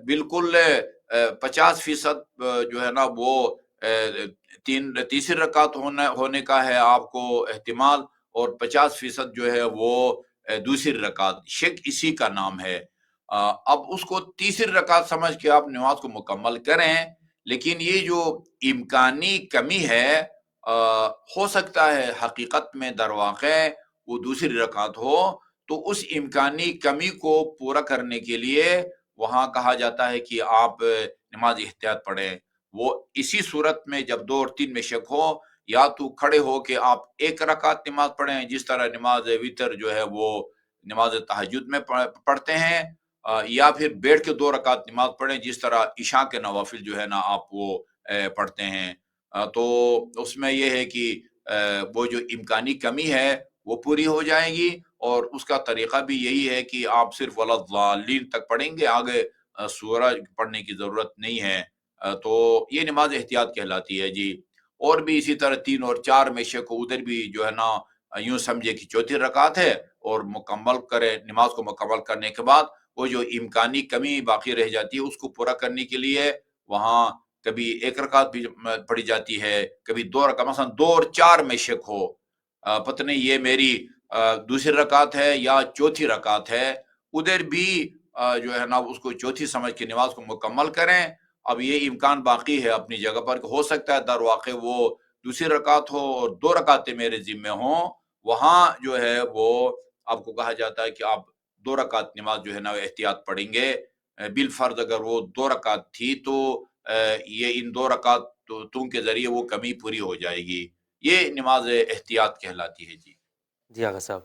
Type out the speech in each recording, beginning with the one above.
بالکل 50% جو ہے نا وہ تیسری رکعت ہونے کا ہے آپ کو احتمال، اور 50% جو ہے وہ دوسری رکعت، شک اسی کا نام ہے۔ اب اس کو تیسری رکعت سمجھ کے آپ نماز کو مکمل کریں، لیکن یہ جو امکانی کمی ہے، ہو سکتا ہے حقیقت میں در واقع وہ دوسری رکعت ہو، تو اس امکانی کمی کو پورا کرنے کے لیے وہاں کہا جاتا ہے کہ آپ نماز احتیاط پڑھیں۔ وہ اسی صورت میں جب 2 اور 3 میں شک ہو، یا تو کھڑے ہو کے آپ ایک رکعت نماز پڑھیں، جس طرح نماز وتر جو ہے وہ نماز تہجد میں پڑھتے ہیں، یا پھر بیٹھ کے 2 رکعت نماز پڑھیں، جس طرح عشاء کے نوافل جو ہے نا آپ وہ پڑھتے ہیں۔ تو اس میں یہ ہے کہ وہ جو امکانی کمی ہے وہ پوری ہو جائے گی، اور اس کا طریقہ بھی یہی ہے کہ آپ صرف وَلَضَّالِّین تک پڑھیں گے، آگے سورہ پڑھنے کی ضرورت نہیں ہے۔ تو یہ نماز احتیاط کہلاتی ہے جی۔ اور بھی اسی طرح 3 اور 4 میں شک ہو، ادھر بھی جو ہے نا یوں سمجھے کہ چوتھی رکعت ہے، اور مکمل کرے، نماز کو مکمل کرنے کے بعد وہ جو امکانی کمی باقی رہ جاتی ہے اس کو پورا کرنے کے لیے وہاں کبھی ایک رکعت بھی پڑھی جاتی ہے، کبھی 2 رکعت، مثلا 2 اور 4 میں شک ہو، پتہ نہیں یہ میری دوسری رکعت ہے یا چوتھی رکعت ہے، ادھر بھی جو ہے نا اس کو چوتھی سمجھ کے نماز کو مکمل کریں۔ اب یہ امکان باقی ہے اپنی جگہ پر کہ ہو سکتا ہے در واقع وہ دوسری رکعت ہو اور 2 رکعتیں میرے ذمہ ہوں، وہاں جو ہے وہ آپ کو کہا جاتا ہے کہ آپ 2 رکعت نماز جو ہے نا احتیاط پڑھیں گے۔ بالفرض اگر وہ 2 رکعت تھی تو یہ ان 2 رکعتوں کے ذریعے وہ کمی پوری ہو جائے گی۔ یہ نماز احتیاط کہلاتی ہے جی۔ جی آغا صاحب،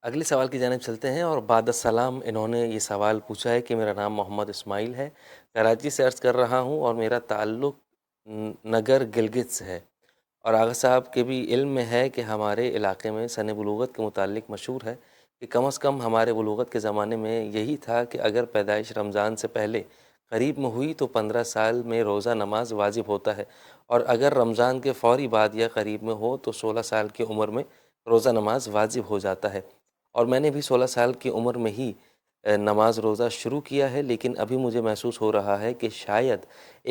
اگلے سوال کی جانب چلتے ہیں، اور بعد السلام انہوں نے یہ سوال پوچھا ہے کہ میرا نام محمد اسماعیل ہے، کراچی سے عرض کر رہا ہوں، اور میرا تعلق نگر گلگت سے ہے، اور آغا صاحب کے بھی علم میں ہے کہ ہمارے علاقے میں سن بلوغت کے متعلق مشہور ہے کہ کم از کم ہمارے بلوغت کے زمانے میں یہی تھا کہ اگر پیدائش رمضان سے پہلے قریب میں ہوئی تو 15 سال میں روزہ نماز واجب ہوتا ہے، اور اگر رمضان کے فوری بعد یا قریب میں ہو تو 16 سال کی عمر میں روزہ نماز واجب ہو جاتا ہے۔ اور میں نے بھی 16 سال کی عمر میں ہی نماز روزہ شروع کیا ہے، لیکن ابھی مجھے محسوس ہو رہا ہے کہ شاید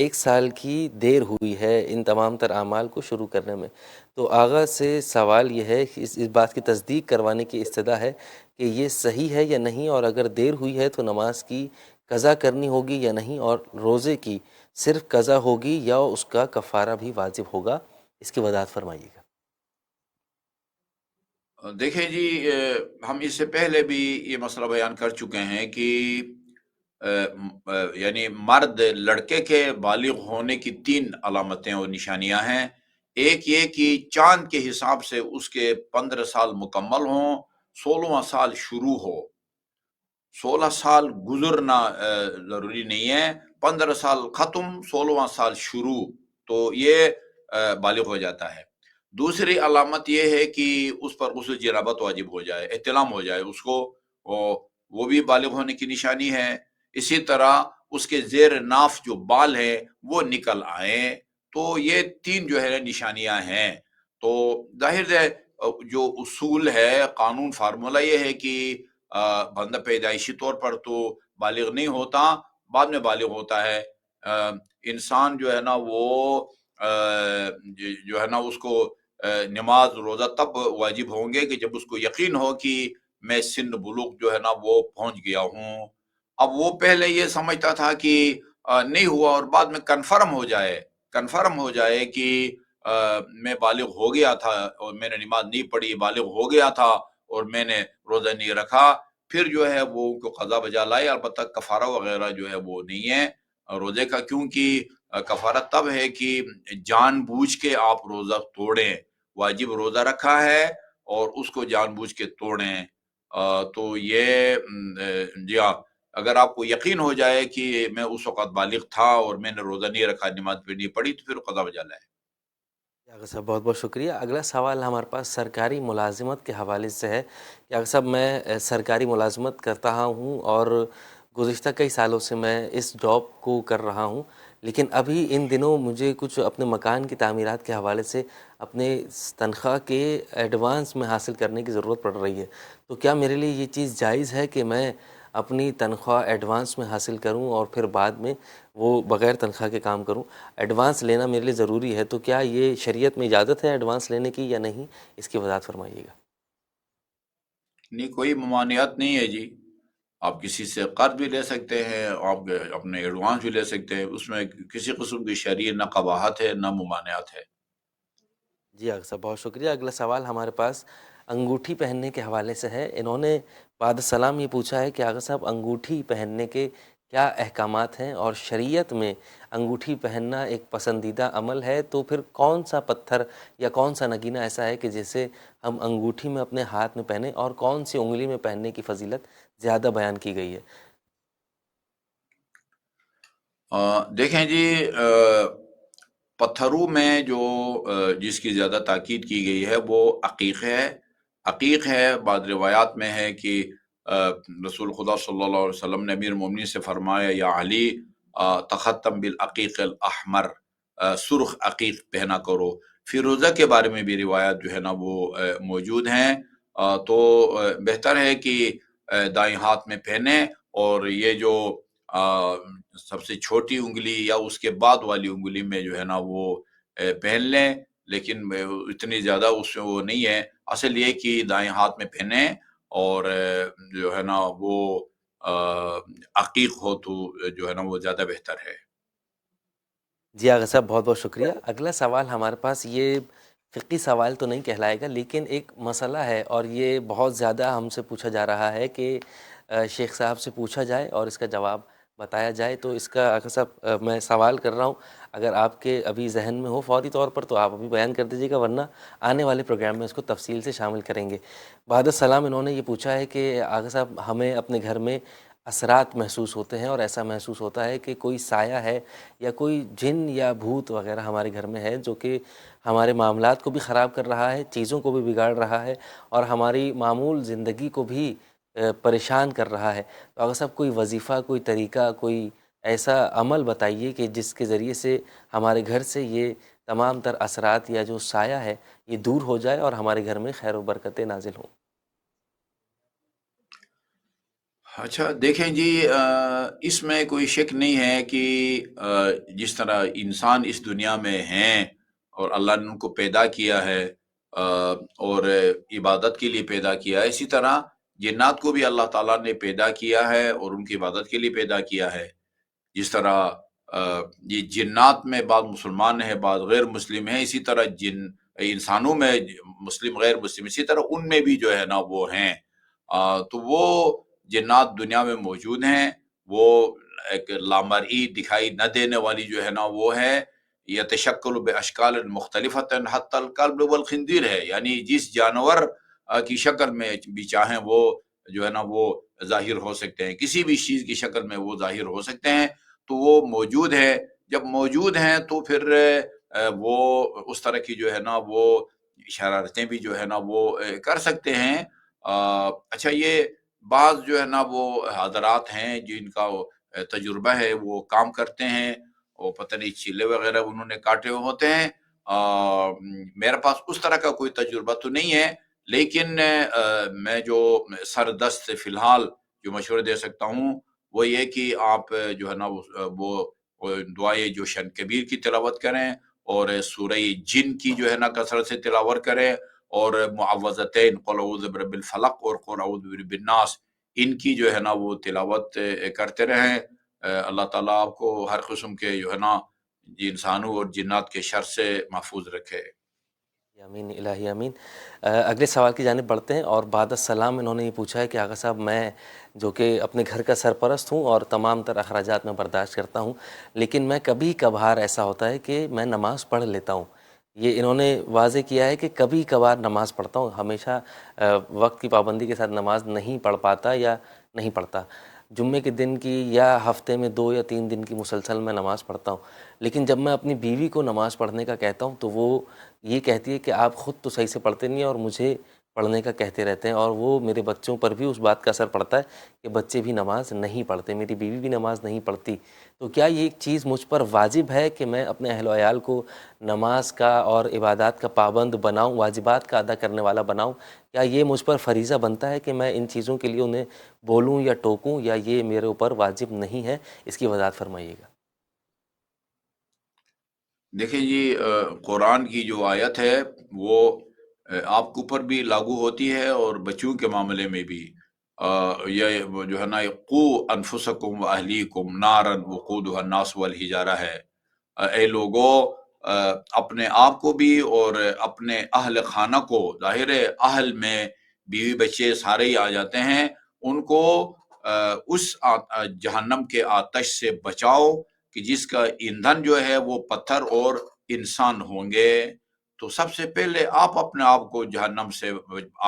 1 سال کی دیر ہوئی ہے ان تمام تر اعمال کو شروع کرنے میں۔ تو آغا سے سوال یہ ہے کہ اس بات کی تصدیق کروانے کی استدعا ہے کہ یہ صحیح ہے یا نہیں، اور اگر دیر ہوئی ہے تو نماز کی قضا کرنی ہوگی یا نہیں، اور روزے کی صرف قضا ہوگی یا اس کا کفارہ بھی واجب ہوگا، اس کی وضاحت فرمائیے گا۔ دیکھیں جی، ہم اس سے پہلے بھی یہ مسئلہ بیان کر چکے ہیں کہ یعنی مرد لڑکے کے بالغ ہونے کی 3 علامتیں اور نشانیاں ہیں۔ ایک یہ کہ چاند کے حساب سے اس کے 15 سال مکمل ہوں، 16واں سال شروع ہو۔ 16 سال گزرنا ضروری نہیں ہے، 15 سال ختم، 16واں سال شروع، تو یہ بالغ ہو جاتا ہے۔ دوسری علامت یہ ہے کہ اس پر غسل جنابت واجب ہو جائے، احتلام ہو جائے اس کو، وہ بھی بالغ ہونے کی نشانی ہے۔ اسی طرح اس کے زیر ناف جو بال ہیں وہ نکل آئیں، تو یہ 3 جو ہے نشانیاں ہیں۔ تو ظاہر ہے جو اصول ہے، قانون، فارمولہ یہ ہے کہ بندہ پیدائشی طور پر تو بالغ نہیں ہوتا، بعد میں بالغ ہوتا ہے۔ انسان جو ہے نا وہ جو ہے نا اس کو نماز روزہ تب واجب ہوں گے کہ جب اس کو یقین ہو کہ میں سن بلوغ جو ہے نا وہ پہنچ گیا ہوں۔ اب وہ پہلے یہ سمجھتا تھا کہ نہیں ہوا، اور بعد میں کنفرم ہو جائے کہ میں بالغ ہو گیا تھا اور میں نے نماز نہیں پڑھی، بالغ ہو گیا تھا اور میں نے روزہ نہیں رکھا، پھر جو ہے وہ ان کو قضا بجا لائے۔ البتہ کفارہ وغیرہ جو ہے وہ نہیں ہے روزے کا، کیونکہ کفارہ تب ہے کہ جان بوجھ کے آپ روزہ توڑیں، واجب روزہ رکھا ہے اور اس کو جان بوجھ کے توڑیں۔ تو یہ جی ہاں، اگر آپ کو یقین ہو جائے کہ میں اس وقت بالغ تھا اور میں نے روزہ نہیں رکھا، نماز بھی نہیں پڑھی، تو پھر قضا بجا لائے۔ اگر صاحب بہت بہت شکریہ۔ اگلا سوال ہمارے پاس سرکاری ملازمت کے حوالے سے ہے کہ اگر صاحب میں سرکاری ملازمت کرتا ہوں، اور گزشتہ کئی سالوں سے میں اس جاب کو کر رہا ہوں، لیکن ابھی ان دنوں مجھے کچھ اپنے مکان کی تعمیرات کے حوالے سے اپنے تنخواہ کے ایڈوانس میں حاصل کرنے کی ضرورت پڑ رہی ہے۔ تو کیا میرے لیے یہ چیز جائز ہے کہ میں اپنی تنخواہ ایڈوانس میں حاصل کروں اور پھر بعد میں وہ بغیر تنخواہ کے کام کروں؟ ایڈوانس لینا میرے لیے ضروری ہے، تو کیا یہ شریعت میں اجازت ہے ایڈوانس لینے کی یا نہیں؟ اس کی وضاحت فرمائیے گا۔ نہیں، کوئی ممانعت نہیں ہے جی، آپ کسی سے قرض بھی لے سکتے ہیں، آپ اپنے ایڈوانس بھی لے سکتے ہیں، اس میں کسی قسم کی شرعی نہ قباحت ہے نہ ممانعت ہے۔ جی آغا صاحب، بہت شکریہ۔ اگلا سوال ہمارے پاس انگوٹھی پہننے کے حوالے سے ہے۔ انہوں نے بعد السلام یہ پوچھا ہے کہ آغا صاحب، انگوٹھی پہننے کے کیا احکامات ہیں، اور شریعت میں انگوٹھی پہننا ایک پسندیدہ عمل ہے، تو پھر کون سا پتھر یا کون سا نگینہ ایسا ہے کہ جسے ہم انگوٹھی میں اپنے ہاتھ میں پہنیں، اور کون سی انگلی میں پہننے کی فضیلت زیادہ بیان کی گئی ہے؟ دیکھیں جی، پتھروں میں جو جس کی زیادہ تاکید کی گئی ہے وہ عقیق ہے۔ عقیق ہے، بعض روایات میں ہے کہ رسول خدا صلی اللہ علیہ وسلم نے امیر المومنین سے فرمایا، یا علی تختم بالعقیق الاحمر، سرخ عقیق پہنا کرو۔ فیروزہ کے بارے میں بھی روایات جو ہے نا وہ موجود ہیں، تو بہتر ہے کہ دائیں ہاتھ میں پہنے، اور یہ جو سب سے چھوٹی انگلی یا اس کے بعد والی انگلی میں جو ہے نا وہ پہن لیں، لیکن اتنی زیادہ اس میں وہ نہیں ہے۔ اصل یہ کہ دائیں ہاتھ میں پہنیں، اور جو ہے نا وہ عقیق ہو تو جو ہے نا وہ زیادہ بہتر ہے۔ جی آغا صاحب، بہت بہت شکریہ۔ اگلا سوال ہمارے پاس یہ فقی سوال تو نہیں کہلائے گا، لیکن ایک مسئلہ ہے، اور یہ بہت زیادہ ہم سے پوچھا جا رہا ہے کہ شیخ صاحب سے پوچھا جائے اور اس کا جواب بتایا جائے۔ تو اس کا آغا صاحب میں سوال کر رہا ہوں، اگر آپ کے ابھی ذہن میں ہو فوری طور پر تو آپ ابھی بیان کر دیجیے گا، ورنہ آنے والے پروگرام میں اس کو تفصیل سے شامل کریں گے۔ بعد السلام انہوں نے یہ پوچھا ہے کہ آغا صاحب، ہمیں اپنے گھر میں اثرات محسوس ہوتے ہیں، اور ایسا محسوس ہوتا ہے کہ کوئی سایہ ہے یا کوئی جن یا بھوت وغیرہ ہمارے گھر میں ہے، جو کہ ہمارے معاملات کو بھی خراب کر رہا ہے، چیزوں کو بھی بگاڑ رہا ہے، اور ہماری معمول زندگی کو بھی پریشان کر رہا ہے۔ تو اگر صاحب، کوئی وظیفہ، کوئی طریقہ، کوئی ایسا عمل بتائیے کہ جس کے ذریعے سے ہمارے گھر سے یہ تمام تر اثرات یا جو سایہ ہے یہ دور ہو جائے اور ہمارے گھر میں خیر و برکتیں نازل ہوں۔ اچھا، دیکھیں جی، اس میں کوئی شک نہیں ہے کہ جس طرح انسان اس دنیا میں ہیں اور اللہ نے ان کو پیدا کیا ہے اور عبادت کے لیے پیدا کیا ہے، اسی طرح جنات کو بھی اللہ تعالیٰ نے پیدا کیا ہے اور ان کی عبادت کے لیے پیدا کیا ہے۔ جس طرح یہ جنات میں بعض مسلمان ہیں، بعض غیر مسلم ہیں، اسی طرح انسانوں میں مسلم غیر مسلم، اسی طرح ان میں بھی جو ہے نا وہ ہیں۔ تو وہ جنات دنیا میں موجود ہیں، وہ ایک لامرئی دکھائی نہ دینے والی جو ہے نا وہ ہے، یتشکل باشکال مختلفۃ حتی الکلب والخنزیر ہے، یعنی جس جانور کی شکل میں بھی چاہیں وہ جو ہے نا وہ ظاہر ہو سکتے ہیں، کسی بھی چیز کی شکل میں وہ ظاہر ہو سکتے ہیں، تو وہ موجود ہے۔ جب موجود ہیں تو پھر وہ اس طرح کی جو ہے نا وہ شرارتیں بھی جو ہے نا وہ کر سکتے ہیں۔ اچھا، یہ بعض جو ہے نا وہ حضرات ہیں جن کا تجربہ ہے، وہ کام کرتے ہیں، وہ پتہ نہیں چیلے وغیرہ انہوں نے کاٹے ہوئے ہوتے ہیں۔ میرے پاس اس طرح کا کوئی تجربہ تو نہیں ہے، لیکن میں جو سر دست سے فی الحال جو مشورے دے سکتا ہوں وہ یہ کہ آپ جو ہے نا وہ دعائے جو شن کبیر کی تلاوت کریں، اور سورہ جن کی جو ہے نا کثرت سے تلاوت کریں، اور معوذتین قل اعوذ برب الفلق اور قل اعوذ برب الناس، ان کی جو ہے نا وہ تلاوت کرتے رہیں۔ اللہ تعالیٰ آپ کو ہر قسم کے جو ہے نا انسانوں اور جنات کے شر سے محفوظ رکھے۔ آمین الہی آمین۔ اگلے سوال کی جانب بڑھتے ہیں، اور بعد السلام انہوں نے یہ پوچھا ہے کہ آغا صاحب، میں جو کہ اپنے گھر کا سرپرست ہوں اور تمام تر اخراجات میں برداشت کرتا ہوں، لیکن میں کبھی کبھار ایسا ہوتا ہے کہ میں نماز پڑھ لیتا ہوں۔ یہ انہوں نے واضح کیا ہے کہ کبھی کبھار نماز پڑھتا ہوں، ہمیشہ وقت کی پابندی کے ساتھ نماز نہیں پڑھ پاتا یا نہیں پڑھتا۔ جمعے کے دن کی یا ہفتے میں 2 یا 3 دن کی مسلسل میں نماز پڑھتا ہوں، لیکن جب میں اپنی بیوی کو نماز پڑھنے کا کہتا ہوں تو وہ یہ کہتی ہے کہ آپ خود تو صحیح سے پڑھتے نہیں ہیں اور مجھے پڑھنے کا کہتے رہتے ہیں، اور وہ میرے بچوں پر بھی اس بات کا اثر پڑتا ہے کہ بچے بھی نماز نہیں پڑھتے، میری بیوی بھی نماز نہیں پڑھتی۔ تو کیا یہ ایک چیز مجھ پر واجب ہے کہ میں اپنے اہل و عیال کو نماز کا اور عبادات کا پابند بناؤں، واجبات کا ادا کرنے والا بناؤں؟ کیا یہ مجھ پر فریضہ بنتا ہے کہ میں ان چیزوں کے لیے انہیں بولوں یا ٹوکوں، یا یہ میرے اوپر واجب نہیں ہے؟ اس کی وضاحت فرمائیے گا۔ دیکھیں جی، قرآن کی جو آیت ہے وہ آپ کے اوپر بھی لاگو ہوتی ہے اور بچوں کے معاملے میں بھی۔ یہ وہ جو ہے نا، قو انفسکم و اہلیکم نارا وقودها الناس والحجارہ ہے۔ اے لوگو، اپنے آپ کو بھی اور اپنے اہل خانہ کو، ظاہر ہے اہل میں بیوی بچے سارے ہی آ جاتے ہیں، ان کو اس جہنم کے آتش سے بچاؤ کہ جس کا ایندھن جو ہے وہ پتھر اور انسان ہوں گے۔ تو سب سے پہلے آپ اپنے آپ کو جہنم سے،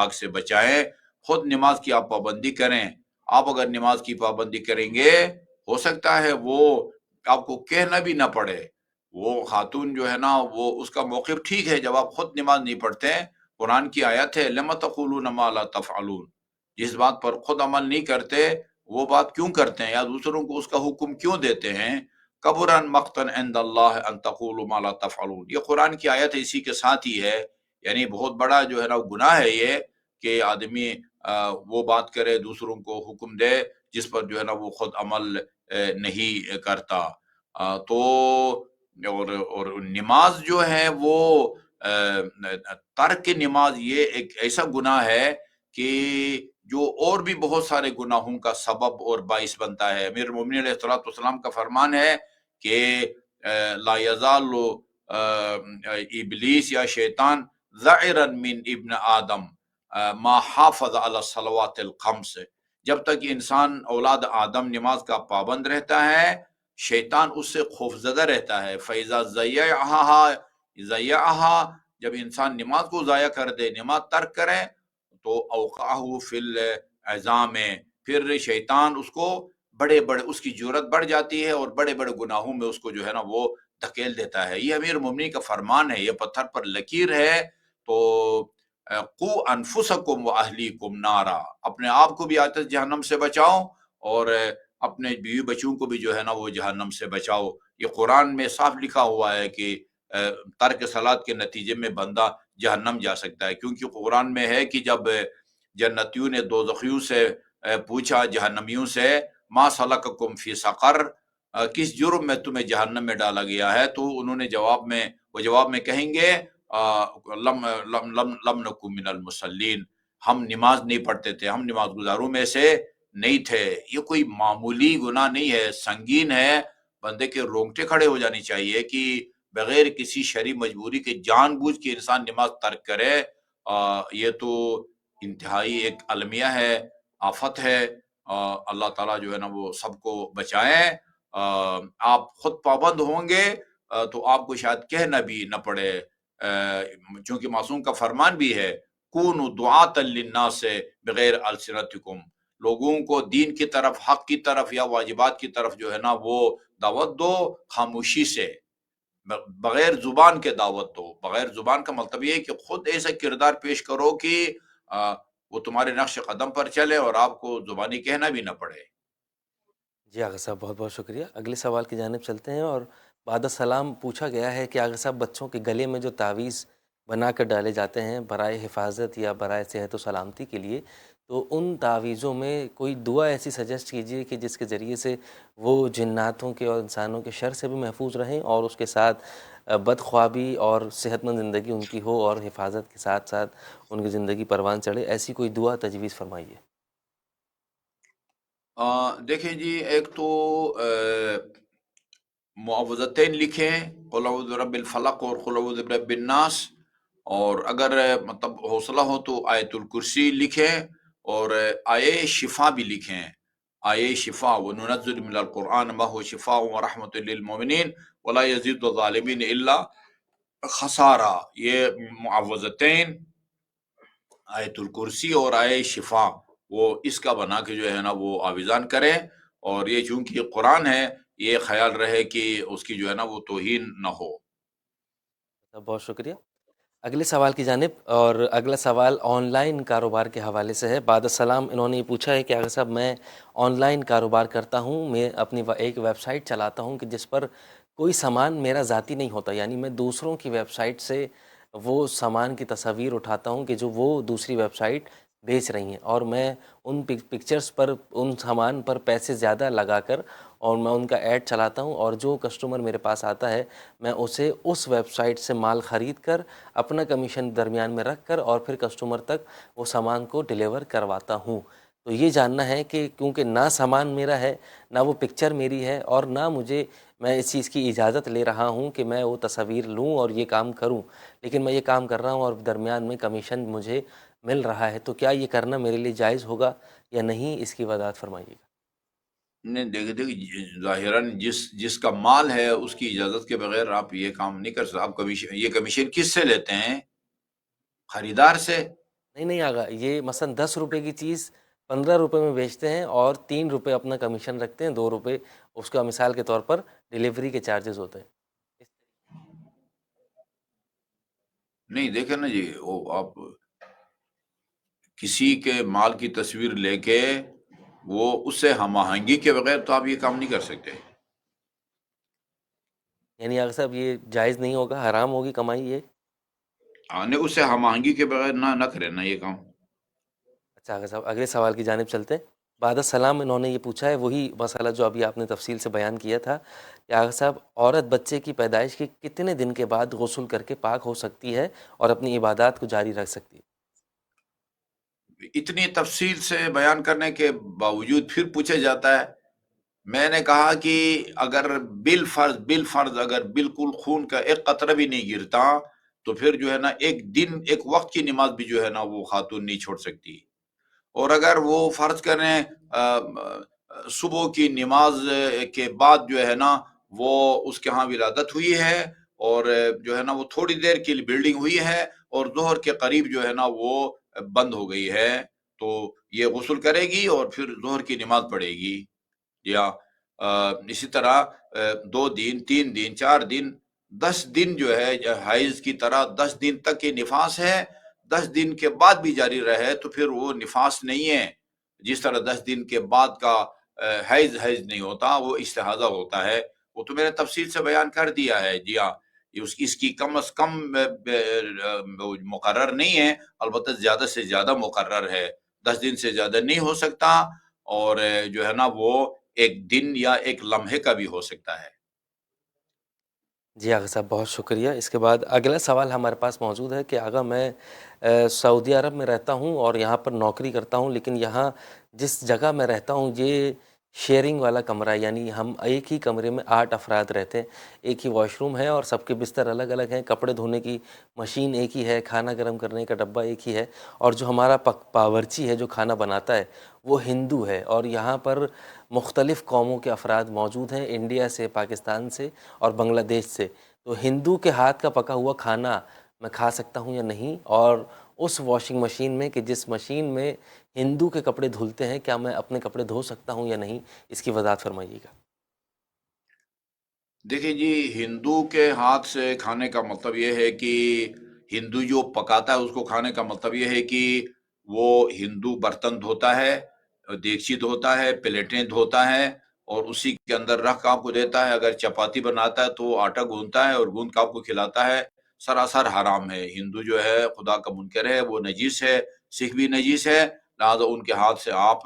آگ سے بچائیں، خود نماز کی آپ پابندی کریں۔ آپ اگر نماز کی پابندی کریں گے، ہو سکتا ہے وہ آپ کو کہنا بھی نہ پڑے۔ وہ خاتون جو ہے نا، وہ اس کا موقف ٹھیک ہے جب آپ خود نماز نہیں پڑھتے ہیں۔ قرآن کی آیت ہے لَمَ تَقُولُونَ مَا لَا تَفْعَلُونَ، جس بات پر خود عمل نہیں کرتے وہ بات کیوں کرتے ہیں، یا دوسروں کو اس کا حکم کیوں دیتے ہیں؟ کبرن مقتن عند اللہ ان تقولوا ما لا تفعلون، یہ قرآن کی آیت اسی کے ساتھ ہی ہے۔ یعنی بہت بڑا جو ہے نا گناہ ہے یہ کہ آدمی وہ بات کرے، دوسروں کو حکم دے جس پر جو ہے نا وہ خود عمل نہیں کرتا۔ تو اور نماز جو ہے وہ ترک نماز یہ ایک ایسا گناہ ہے کہ جو اور بھی بہت سارے گناہوں کا سبب اور باعث بنتا ہے۔ امیر المومنین علیہ الصلوۃ والسلام کا فرمان ہے کہ لا یزال ابلیس یا شیطان ذعرا من ابن آدم ما حافظ علی الصلوات الخمس، جب تک انسان اولاد آدم نماز کا پابند رہتا ہے شیطان اس سے خوفزدہ رہتا ہے۔ فَإِذَا ضَيَّعَهَا، جب انسان نماز کو ضائع کر دے، نماز ترک کرے، تو اوقعہ فی العظام، پھر شیطان اس کو بڑے بڑے، اس کی جرت بڑھ جاتی ہے اور بڑے بڑے گناہوں میں اس کو جو ہے نا وہ دھکیل دیتا ہے۔ یہ امیر المومنین کا فرمان ہے، یہ پتھر پر لکیر ہے۔ تو قو انفسکم و اہلیکم نارا، اپنے آپ کو بھی آتش جہنم سے بچاؤ اور اپنے بیوی بچوں کو بھی جو ہے نا وہ جہنم سے بچاؤ۔ یہ قرآن میں صاف لکھا ہوا ہے کہ ترک صلاۃ کے نتیجے میں بندہ جہنم جا سکتا ہے، کیونکہ قرآن میں ہے کہ جب جنتیوں نے دوزخیوں سے پوچھا، جہنمیوں سے، ما سلککم فی سقر، کس جرم میں تمہیں جہنم میں ڈالا گیا ہے، تو انہوں نے جواب میں کہیں گے لم لم لم لم نکن من المصلین، ہم نماز نہیں پڑھتے تھے، ہم نماز گزاروں میں سے نہیں تھے۔ یہ کوئی معمولی گناہ نہیں ہے، سنگین ہے، بندے کے رونگٹے کھڑے ہو جانی چاہیے کہ بغیر کسی شرعی مجبوری کے جان بوجھ کے انسان نماز ترک کرے۔ یہ تو انتہائی ایک المیہ ہے، آفت ہے۔ اللہ تعالیٰ جو ہے نا وہ سب کو بچائیں۔ آپ خود پابند ہوں گے تو آپ کو شاید کہنا بھی نہ پڑے، چونکہ معصوم کا فرمان بھی ہے کونوا دعاۃ للناس بغیر السنتکم، لوگوں کو دین کی طرف، حق کی طرف یا واجبات کی طرف جو ہے نا وہ دعوت دو خاموشی سے، بغیر زبان کے دعوت دو۔ بغیر زبان کا مطلب یہ ہے کہ خود ایسا کردار پیش کرو کہ وہ تمہارے نقش قدم پر چلے اور آپ کو زبانی کہنا بھی نہ پڑے۔ جی آغا صاحب، بہت بہت شکریہ۔ اگلے سوال کی جانب چلتے ہیں، اور بعد السلام پوچھا گیا ہے کہ آغا صاحب بچوں کے گلے میں جو تعویذ بنا کر ڈالے جاتے ہیں برائے حفاظت یا برائے صحت و سلامتی کے لیے، تو ان تعویذوں میں کوئی دعا ایسی سجیسٹ کیجیے کہ جس کے ذریعے سے وہ جناتوں کے اور انسانوں کے شر سے بھی محفوظ رہیں، اور اس کے ساتھ بدخوابی اور صحت مند زندگی ان کی ہو، اور حفاظت کے ساتھ ساتھ ان کی زندگی پروان چڑھے، ایسی کوئی دعا تجویز فرمائیے۔ دیکھیں جی، ایک تو معوذتین لکھیں، قل اعوذ برب الفلق اور قل اعوذ برب الناس، اور اگر مطلب حوصلہ ہو تو آیت الکرسی لکھیں، اور آیے شفا بھی لکھیں، آیے شفا وَنُنَزِّلُ مِنَ الْقُرْآنِ مَا هُوَ شِفَاءٌ وَرَحْمَةٌ لِّلْمُؤْمِنِينَ وَلَا يَزِيدُ الظَّالِمِينَ إِلَّا خسارہ۔ یہ معوذتین، آیت الکرسی اور آیے شفا، وہ اس کا بنا کے جو ہے نا وہ آویزان کریں، اور یہ چونکہ یہ قرآن ہے، یہ خیال رہے کہ اس کی جو ہے نا وہ توہین نہ ہو۔ بہت شکریہ۔ اگلے سوال کی جانب، اور اگلا سوال آن لائن کاروبار کے حوالے سے ہے۔ بعد السلام، انہوں نے یہ پوچھا ہے کہ اگر صاحب میں آن لائن کاروبار کرتا ہوں، میں اپنی ایک ویب سائٹ چلاتا ہوں کہ جس پر کوئی سامان میرا ذاتی نہیں ہوتا، یعنی میں دوسروں کی ویب سائٹ سے وہ سامان کی تصاویر اٹھاتا ہوں کہ جو وہ دوسری ویب سائٹ بیچ رہی ہیں، اور میں ان پکچرز پر، ان سامان پر پیسے زیادہ لگا کر اور میں ان کا ایڈ چلاتا ہوں، اور جو کسٹمر میرے پاس آتا ہے میں اسے اس ویب سائٹ سے مال خرید کر اپنا کمیشن درمیان میں رکھ کر اور پھر کسٹمر تک وہ سامان کو ڈیلیور کرواتا ہوں۔ تو یہ جاننا ہے کہ کیونکہ نہ سامان میرا ہے، نہ وہ پکچر میری ہے، اور نہ میں اس چیز کی اجازت لے رہا ہوں کہ میں وہ تصاویر لوں اور یہ کام کروں، لیکن میں یہ کام کر رہا ہوں اور درمیان میں کمیشن مجھے مل رہا ہے، تو کیا یہ کرنا میرے لیے جائز ہوگا یا نہیں؟ اس کی وضاحت فرمائیے گا۔ نہیں، دیکھیے ظاہراً جس کا مال ہے اس کی اجازت کے بغیر آپ یہ کام نہیں کر سکتے۔ آپ یہ کمیشن کس سے لیتے ہیں؟ خریدار سے؟ نہیں آگا، یہ مثلا 10 روپے کی چیز 15 روپے میں بیچتے ہیں اور 3 روپے اپنا کمیشن رکھتے ہیں، 2 روپے اس کا مثال کے طور پر ڈیلیوری کے چارجز ہوتے ہیں۔ نہیں، دیکھیں نا جی، وہ آپ کسی کے مال کی تصویر لے کے وہ اس سے ہم آہنگی کے بغیر تو آپ یہ کام نہیں کر سکتے۔ یعنی اگر صاحب یہ جائز نہیں ہوگا، حرام ہوگی کمائی یہ؟ نہیں، اس سے ہم آہنگی کے بغیر نہ کریں نا یہ کام۔ اچھا آگے صاحب، اگلے سوال کی جانب چلتے ہیں۔ بعد السلام، انہوں نے یہ پوچھا ہے وہی مسئلہ جو ابھی آپ نے تفصیل سے بیان کیا تھا کہ آگے صاحب، عورت بچے کی پیدائش کے کتنے دن کے بعد غسل کر کے پاک ہو سکتی ہے اور اپنی عبادات کو جاری رکھ سکتی ہے؟ اتنی تفصیل سے بیان کرنے کے باوجود پھر پوچھا جاتا ہے۔ میں نے کہا کہ اگر بالفرض اگر بالکل خون کا ایک قطرہ بھی نہیں گرتا تو پھر جو ہے نا ایک وقت کی نماز بھی جو ہے نا وہ خاتون نہیں چھوڑ سکتی۔ اور اگر وہ فرض کریں صبح کی نماز کے بعد جو ہے نا وہ اس کے ہاں ولادت ہوئی ہے اور جو ہے نا وہ تھوڑی دیر کے لیے بلڈنگ ہوئی ہے اور ظہر کے قریب جو ہے نا وہ بند ہو گئی ہے، تو یہ غسل کرے گی اور پھر ظہر کی نماز پڑھے گی۔ یا اسی طرح 2 دن، 3 دن، 4 دن، 10 دن جو ہے حیض کی طرح 10 دن تک یہ نفاس ہے، 10 دن کے بعد بھی جاری رہے تو پھر وہ نفاس نہیں ہے۔ جس طرح 10 دن کے بعد کا حیض نہیں ہوتا، وہ استحاضہ ہوتا ہے، وہ تو میں نے تفصیل سے بیان کر دیا ہے۔ جی ہاں، اس کی کم از کم مقرر نہیں ہے، البتہ زیادہ سے زیادہ مقرر ہے، 10 دن سے زیادہ نہیں ہو سکتا، اور جو ہے نا وہ ایک دن یا ایک لمحے کا بھی ہو سکتا ہے۔ جی آغا صاحب، بہت شکریہ۔ اس کے بعد اگلا سوال ہمارے پاس موجود ہے کہ آغا میں سعودی عرب میں رہتا ہوں اور یہاں پر نوکری کرتا ہوں، لیکن یہاں جس جگہ میں رہتا ہوں یہ شیئرنگ والا کمرہ ہے، یعنی ہم ایک ہی کمرے میں 8 افراد رہتے ہیں، ایک ہی واش روم ہے اور سب کے بستر الگ الگ ہیں، کپڑے دھونے کی مشین ایک ہی ہے، کھانا گرم کرنے کا ڈبہ ایک ہی ہے، اور جو ہمارا باورچی ہے جو کھانا بناتا ہے وہ ہندو ہے، اور یہاں پر مختلف قوموں کے افراد موجود ہیں، انڈیا سے، پاکستان سے اور بنگلہ دیش سے۔ تو ہندو کے ہاتھ کا پکا ہوا کھانا میں کھا سکتا ہوں یا نہیں؟ اور اس واشنگ مشین میں کہ جس مشین میں ہندو کے کپڑے دھلتے ہیں، کیا میں اپنے کپڑے دھو سکتا ہوں یا نہیں؟ اس کی وضاحت فرمائیے گا۔ دیکھیں جی، ہندو کے ہاتھ سے کھانے کا مطلب یہ ہے کہ ہندو جو پکاتا ہے اس کو کھانے کا مطلب یہ ہے کہ وہ ہندو برتن دھوتا ہے، دیگچی دھوتا ہے، پلیٹیں دھوتا ہے اور اسی کے اندر رکھ آپ کو دیتا ہے۔ اگر چپاتی بناتا ہے تو وہ آٹا گوندتا ہے اور گوند کے آپ کو کھلاتا ہے۔ سراسر حرام ہے۔ ہندو جو ہے خدا کا منکر ہے، وہ نجیس ہے، سکھ بھی نجیس ہے، لہذا ان کے ہاتھ سے آپ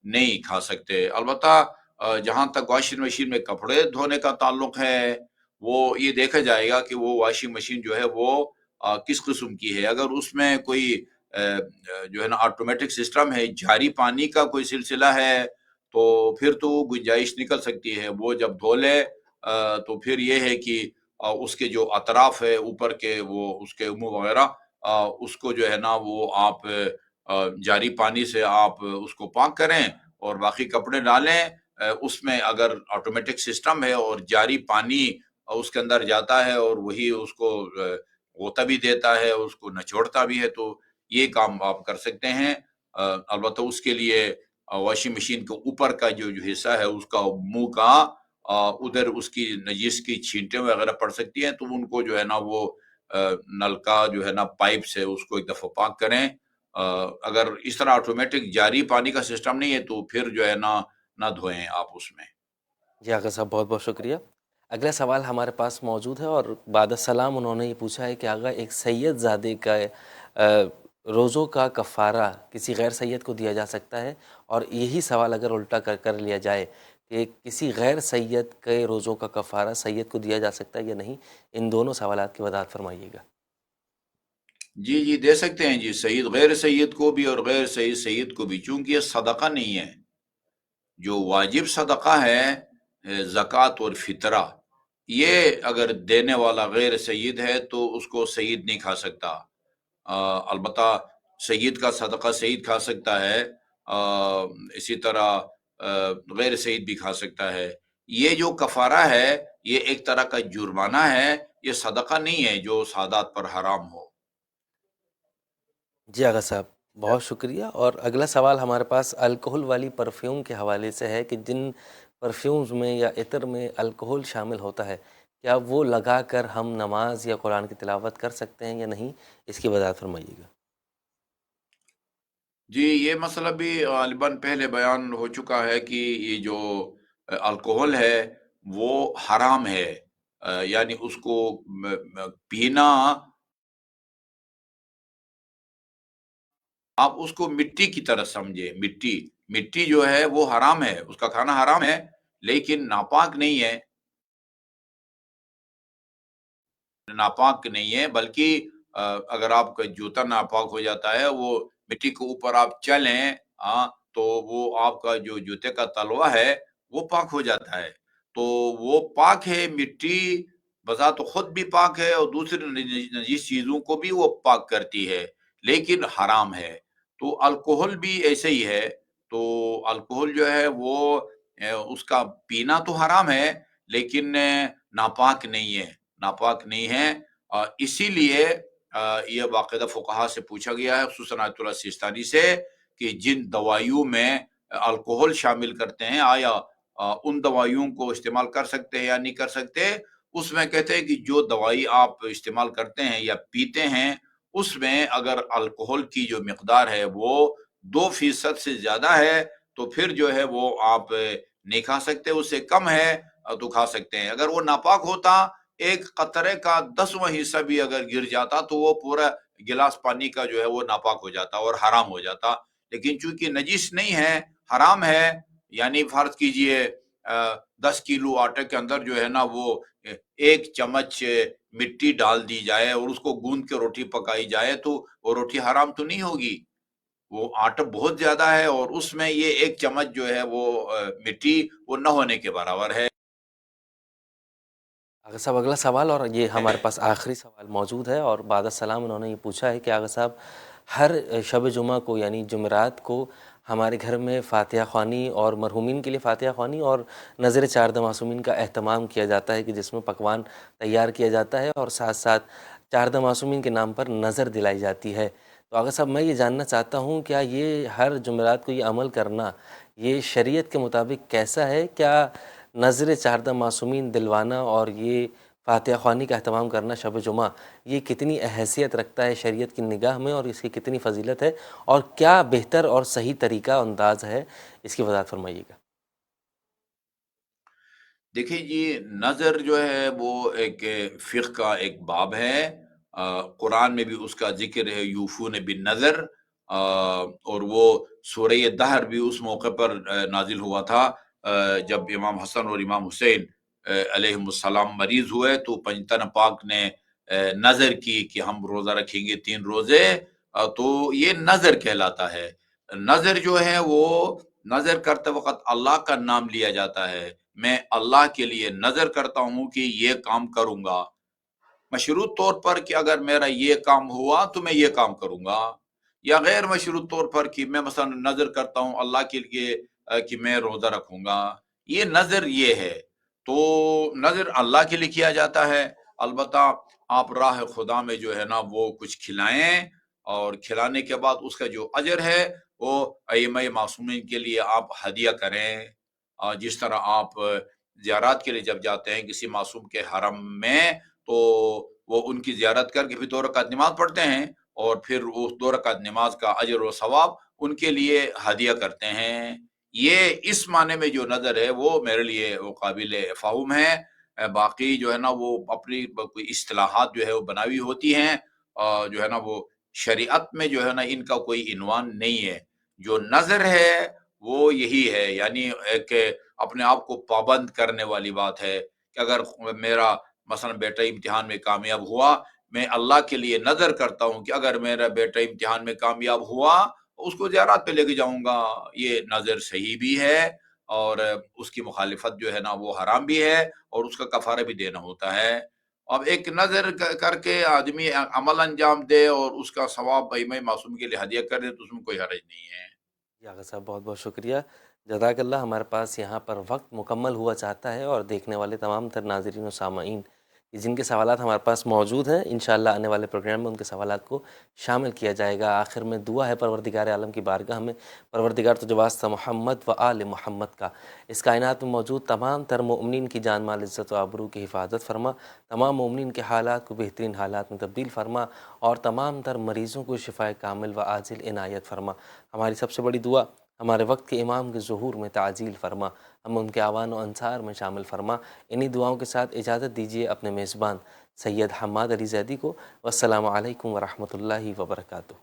نہیں کھا سکتے۔ البتہ جہاں تک واشنگ مشین میں کپڑے دھونے کا تعلق ہے، وہ یہ دیکھا جائے گا کہ وہ واشنگ مشین جو ہے وہ کس قسم کی ہے۔ اگر اس میں کوئی جو ہے نا آٹومیٹک سسٹم ہے، جاری پانی کا کوئی سلسلہ ہے، تو پھر تو گنجائش نکل سکتی ہے۔ وہ جب دھو لے تو پھر یہ ہے کہ اس کے جو اطراف ہے اوپر کے، وہ اس کے منہ وغیرہ، اس کو جو ہے نا وہ آپ جاری پانی سے آپ اس کو پاک کریں اور باقی کپڑے ڈالیں۔ اس میں اگر آٹومیٹک سسٹم ہے اور جاری پانی اس کے اندر جاتا ہے اور وہی اس کو غوطہ بھی دیتا ہے، اس کو نچوڑتا بھی ہے، تو یہ کام آپ کر سکتے ہیں۔ البتہ اس کے لیے واشنگ مشین کے اوپر کا جو حصہ ہے اس کا منہ کا ادھر اس کی نجیس کی چھینٹیں وغیرہ پڑ سکتی ہیں، تو ان کو جو ہے نا وہ نل کا جو ہے نا پائپ سے اس کو ایک دفعہ پاک کریں. اگر اس طرح آٹومیٹک جاری پانی کا سسٹم نہیں ہے تو پھر جو ہے نا نہ دھوئیں آپ اس میں. جی آغا صاحب بہت بہت شکریہ. اگلا سوال ہمارے پاس موجود ہے اور بعد السلام انہوں نے یہ پوچھا ہے کہ آغا ایک سید زادے کا روزوں کا کفارہ کسی غیر سید کو دیا جا سکتا ہے؟ اور یہی سوال اگر الٹا کر لیا جائے کہ کسی غیر سید کے روزوں کا کفارہ سید کو دیا جا سکتا ہے یا نہیں، ان دونوں سوالات کی وضاحت فرمائیے گا. جی جی دے سکتے ہیں جی، سید غیر سید کو بھی اور غیر سید سید کو بھی، چونکہ یہ صدقہ نہیں ہے. جو واجب صدقہ ہے زکوٰۃ اور فطرہ، یہ اگر دینے والا غیر سید ہے تو اس کو سید نہیں کھا سکتا. البتہ سید کا صدقہ سید کھا سکتا ہے، اسی طرح غیر سید بھی کھا سکتا ہے. یہ جو کفارہ ہے یہ ایک طرح کا جرمانہ ہے، یہ صدقہ نہیں ہے جو سادات پر حرام ہو. جی آغا صاحب بہت شکریہ. اور اگلا سوال ہمارے پاس الکحل والی پرفیوم کے حوالے سے ہے کہ جن پرفیومز میں یا عطر میں الکحل شامل ہوتا ہے، کیا وہ لگا کر ہم نماز یا قرآن کی تلاوت کر سکتے ہیں یا نہیں؟ اس کی وضاحت فرمائیے گا. جی یہ مسئلہ بھی غالباً پہلے بیان ہو چکا ہے کہ یہ جو الکحل ہے وہ حرام ہے. یعنی اس کو پینا، آپ اس کو مٹی کی طرح سمجھے. مٹی جو ہے وہ حرام ہے، اس کا کھانا حرام ہے، لیکن ناپاک نہیں ہے. ناپاک نہیں ہے بلکہ اگر آپ کا جوتا ناپاک ہو جاتا ہے، وہ مٹی کے اوپر آپ چلیں تو وہ آپ کا جو جوتے کا تلوا ہے وہ پاک ہو جاتا ہے. تو وہ پاک ہے، مٹی بذات خود بھی پاک ہے اور دوسری نجیس چیزوں کو بھی وہ پاک کرتی ہے، لیکن حرام ہے. تو الکحل بھی ایسے ہی ہے. تو الکحل جو ہے وہ اس کا پینا تو حرام ہے لیکن ناپاک نہیں ہے، ناپاک نہیں ہے. اسی لیے یہ باقاعدہ فقہا سے پوچھا گیا ہے، خصوصاً آیت اللہ سیستانی سے، کہ جن دوائیوں میں الکحل شامل کرتے ہیں آیا ان دوائیوں کو استعمال کر سکتے ہیں یا نہیں کر سکتے. اس میں کہتے ہیں کہ جو دوائی آپ استعمال کرتے ہیں یا پیتے ہیں اس میں اگر الکحل کی جو مقدار ہے وہ 2% سے زیادہ ہے تو پھر جو ہے وہ آپ نہیں کھا سکتے. اس سے کم ہے تو کھا سکتے ہیں. اگر وہ ناپاک ہوتا، ایک قطرے کا 10واں حصہ بھی اگر گر جاتا تو وہ پورا گلاس پانی کا جو ہے وہ ناپاک ہو جاتا اور حرام ہو جاتا. لیکن چونکہ نجس نہیں ہے، حرام ہے، یعنی فرض کیجئے 10 کلو آٹے کے اندر جو ہے نا وہ 1 چمچ مٹی ڈال دی جائے اور اس کو گوندھ کے روٹی پکائی جائے تو وہ روٹی حرام تو نہیں ہوگی. وہ آٹا بہت زیادہ ہے اور اس میں یہ 1 چمچ جو ہے وہ مٹی وہ نہ ہونے کے برابر ہے. آغا صاحب اگلا سوال، اور یہ ہمارے پاس آخری سوال موجود ہے، اور بعد السلام انہوں نے یہ پوچھا ہے کہ آغا صاحب ہر شب جمعہ کو یعنی جمعرات کو ہمارے گھر میں فاتحہ خوانی اور مرحومین کے لیے فاتحہ خوانی اور نظر چاردہ معصومین کا اہتمام کیا جاتا ہے کہ جس میں پکوان تیار کیا جاتا ہے اور ساتھ ساتھ چاردہ معصومین کے نام پر نظر دلائی جاتی ہے. تو آغا صاحب میں یہ جاننا چاہتا ہوں کیا یہ ہر جمعرات کو یہ عمل کرنا یہ شریعت کے مطابق کیسا ہے؟ کیا نظر چاردہ معصومین دلوانا اور یہ فاتحہ خوانی کا اہتمام کرنا شب جمعہ یہ کتنی حیثیت رکھتا ہے شریعت کی نگاہ میں اور اس کی کتنی فضیلت ہے، اور کیا بہتر اور صحیح طریقہ انداز ہے؟ اس کی وضاحت فرمائیے گا. دیکھیں جی، نظر جو ہے وہ ایک فقہ کا ایک باب ہے. قرآن میں بھی اس کا ذکر ہے، یوفون بالنظر، اور وہ سورہ دہر بھی اس موقع پر نازل ہوا تھا جب امام حسن اور امام حسین علیہ السلام مریض ہوئے تو پنجتن پاک نے نظر کی کہ ہم روزہ رکھیں گے 3 روزے. تو یہ نظر کہلاتا ہے. نظر جو ہے وہ نظر کرتے وقت اللہ کا نام لیا جاتا ہے. میں اللہ کے لیے نظر کرتا ہوں کہ یہ کام کروں گا، مشروط طور پر کہ اگر میرا یہ کام ہوا تو میں یہ کام کروں گا، یا غیر مشروط طور پر کہ میں مثلا نظر کرتا ہوں اللہ کے لیے کہ میں روزہ رکھوں گا. یہ نظر یہ ہے. تو نظر اللہ کے لیے کیا جاتا ہے. البتہ آپ راہ خدا میں جو ہے نا وہ کچھ کھلائیں اور کھلانے کے بعد اس کا جو اجر ہے وہ ائمہ معصومین کے لیے آپ ہدیہ کریں. جس طرح آپ زیارات کے لیے جب جاتے ہیں کسی معصوم کے حرم میں تو وہ ان کی زیارت کر کے پھر 2 رکعت نماز پڑھتے ہیں اور پھر اس 2 رکعت نماز کا اجر و ثواب ان کے لیے ہدیہ کرتے ہیں۔ یہ اس معنی میں جو نظر ہے وہ میرے لیے وہ قابل فہم ہے۔ باقی جو ہے نا وہ اپنی کوئی اصطلاحات جو ہے وہ بناوی ہوتی ہیں، جو ہے نا وہ شریعت میں جو ہے نا ان کا کوئی عنوان نہیں ہے۔ جو نظر ہے وہ یہی ہے، یعنی ایک اپنے آپ کو پابند کرنے والی بات ہے کہ اگر میرا مثلا بیٹا امتحان میں کامیاب ہوا، میں اللہ کے لیے نظر کرتا ہوں کہ اگر میرا بیٹا امتحان میں کامیاب ہوا اس کو زیارات پہ لے کے جاؤں گا۔ یہ نظر صحیح بھی ہے اور اس کی مخالفت جو ہے نا وہ حرام بھی ہے اور اس کا کفارہ بھی دینا ہوتا ہے۔ اب ایک نظر کر کے آدمی عمل انجام دے اور اس کا ثواب ائمہ معصوم کے لیے ہدیہ کر دے تو اس میں کوئی حرج نہیں ہے۔ جی آغا صاحب بہت بہت شکریہ، جزاک اللہ۔ ہمارے پاس یہاں پر وقت مکمل ہوا چاہتا ہے، اور دیکھنے والے تمام تر ناظرین و سامعین جن کے سوالات ہمارے پاس موجود ہیں، انشاءاللہ آنے والے پروگرام میں ان کے سوالات کو شامل کیا جائے گا۔ آخر میں دعا ہے پروردگار عالم کی بارگاہ میں، پروردگار تو جو واسطہ محمد و آل محمد کا، اس کائنات میں موجود تمام تر مومنین کی جان مال عزت و آبرو کی حفاظت فرما، تمام مومنین کے حالات کو بہترین حالات میں تبدیل فرما، اور تمام تر مریضوں کو شفاء کامل و عاجل عنایت فرما۔ ہماری سب سے بڑی دعا، ہمارے وقت کے امام کے ظہور میں تعجیل فرما، ہم ان کے اعوان و انصار میں شامل فرما۔ انہی دعاؤں کے ساتھ اجازت دیجیے اپنے میزبان سید حماد علی زیدی کو۔ والسلام علیکم ورحمۃ اللہ وبرکاتہ۔